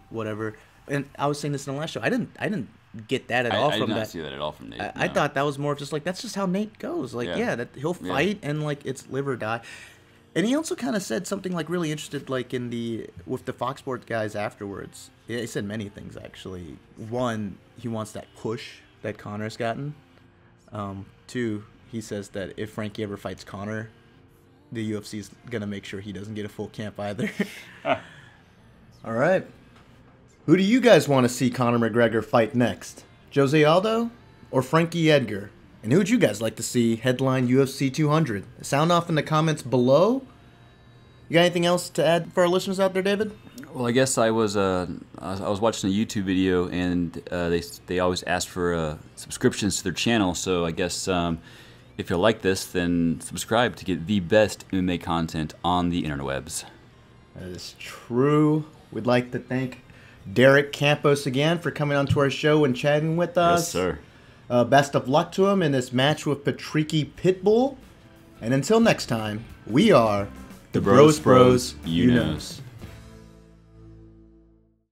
whatever. And I was saying this in the last show. I didn't get that at all I from did not that. see that at all from Nate. I thought that was more of just like, that's just how Nate goes. Like, that he'll fight and like it's live or die. And he also kind of said something like really interested, like with the Fox Sports guys afterwards. Yeah, he said many things actually. One, he wants that push that Conor's gotten. Two, he says that if Frankie ever fights Conor, the UFC is gonna make sure he doesn't get a full camp either. All right, who do you guys want to see Conor McGregor fight next? Jose Aldo or Frankie Edgar? And who would you guys like to see headline UFC 200? Sound off in the comments below. You got anything else to add for our listeners out there, David? Well, I guess I was watching a YouTube video, and they always ask for subscriptions to their channel. So I guess if you like this, then subscribe to get the best MMA content on the interwebs. That is true. We'd like to thank Derek Campos again for coming onto our show and chatting with us. Yes, sir. Best of luck to him in this match with Patricky Pitbull. And until next time, we are the Bros, you knows.